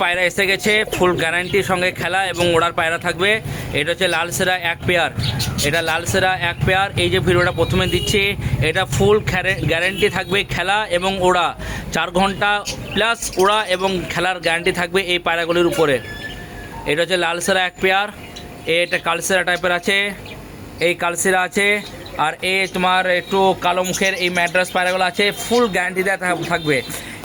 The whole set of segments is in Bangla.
পায়রা এসে গেছে, ফুল গ্যারান্টির সঙ্গে খেলা এবং ওড়ার পায়রা থাকবে। এটা হচ্ছে লাল সেরা এক পেয়ার, এটা লাল সেরা এক পেয়ার। এই যে ভিডিওটা প্রথমে দিচ্ছি, এটা ফুল গ্যারান্টি থাকবে খেলা এবং ওড়া, 4 ঘন্টা প্লাস ওড়া এবং খেলার গ্যারান্টি থাকবে এই পায়রাগুলির উপরে। এটা হচ্ছে লাল সেরা এক পেয়ার। এটা কালসেরা টাইপের আছে, এই কালসেরা আছে। আর তোমার একটু কালো মুখের এই ম্যাড্রাস পায়রাগুলো আছে, ফুল গ্যারান্টি দেওয়া থাকবে।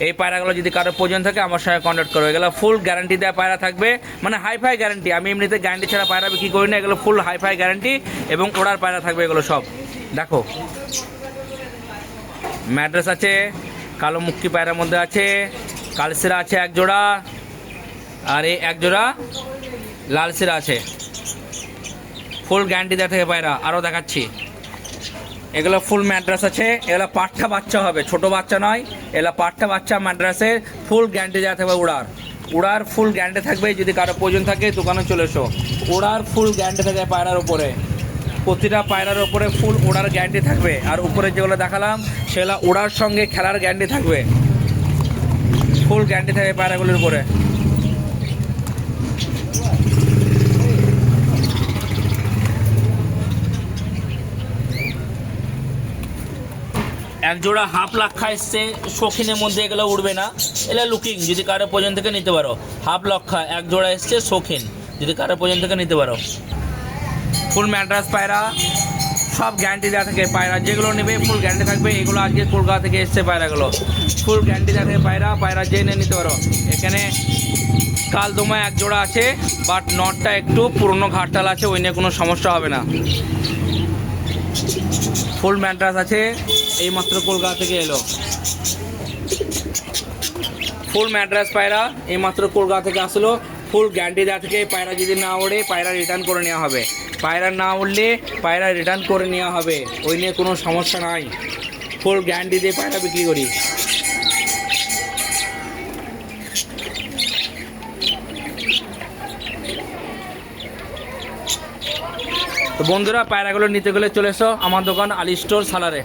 এই পায়রাগুলো যদি কারো প্রয়োজন থাকে আমার সঙ্গে কন্ট্যাক্ট করো। এগুলো ফুল গ্যারান্টি দেওয়া পায়রা থাকবে, মানে হাইফাই গ্যারান্টি। আমি এমনিতে গ্যারান্টি ছাড়া পায়রা বিক্রি করি না, এগুলো ফুল হাইফাই গ্যারান্টি এবং ওড়ার পায়রা থাকবে এগুলো সব। দেখো ম্যাড্রাস আছে, কালো মুক্কি পায়রার মধ্যে আছে, কালসেরা আছে এক জোড়া, আর এই এক জোড়া লাল সেরা আছে। ফুল গ্যারান্টি দেওয়া থাকে পায়রা। আরও দেখাচ্ছি, এগুলো ফুল ম্যাড্রাস আছে, এগুলো পাঠা বাচ্চা হবে, ছোট বাচ্চা নয়, এগুলো পাঠা বাচ্চা ম্যাড্রাসের ফুল গ্যারান্টি দেওয়া থাকবে। উড়ার ফুল গ্যারান্টি থাকবে, যদি কারো প্রয়োজন থাকে দোকানে চলে এসো। উড়ার ফুল গ্যারান্টি থাকে পায়রার উপরে, প্রতিটা পায়রার উপরে ফুল উড়ার গ্যারান্টি থাকবে। আর উপরে যেগুলো দেখালাম সেগুলো উড়ার সঙ্গে খেলার গ্যারান্টি থাকবে, ফুল গ্যারান্টি থাকে পায়রাগুলির উপরে। এক জোড়া হাফ লক্ষা এসছে শৌখিনের মধ্যে, এগুলো উড়বে না, এগুলো লুকিং, যদি কারো প্রয়োজন থেকে নিতে পারো। হাফ লক্ষা এক জোড়া এসছে শৌখিন, যদি কারো প্রয়োজন থেকে নিতে পারো। ফুল ম্যাড্রাস পায়রা, সব গ্যারান্টি দেওয়া থাকে পায়রা, যেগুলো নেবে ফুল গ্যারান্টি থাকবে। এগুলো আজকে কলকাতা থেকে এসছে পায়রাগুলো, ফুল গ্যারান্টি দেওয়া থাকে পায়রা জেনে নিতে পারো। এখানে কালদমা এক জোড়া আছে, বাট নটটা একটু পুরনো ঘাটটাল আছে, ওই নিয়ে কোনো সমস্যা হবে না। ফুল ম্যাড্রাস আছে, এইমাত্র কলকাতা থেকে এলো ফুল ম্যাড্রাস পায়রা, এইমাত্র কলকাতা থেকে আসলো। ফুল গ্যারান্টি দেওয়া থেকে পায়রা যদি না ওড়ে পায়রা রিটার্ন করে নেওয়া হবে, পায়রা না উঠলে পায়রা রিটার্ন করে নেওয়া হবে, ওই নিয়ে কোনো সমস্যা নাই। ফুল গ্যারান্টি দিয়ে পায়রা বিক্রি করি। তো বন্ধুরা, পায়রাগুলো নিতে গেলে চলে এসো আমার দোকান আলী স্টোর সালারে।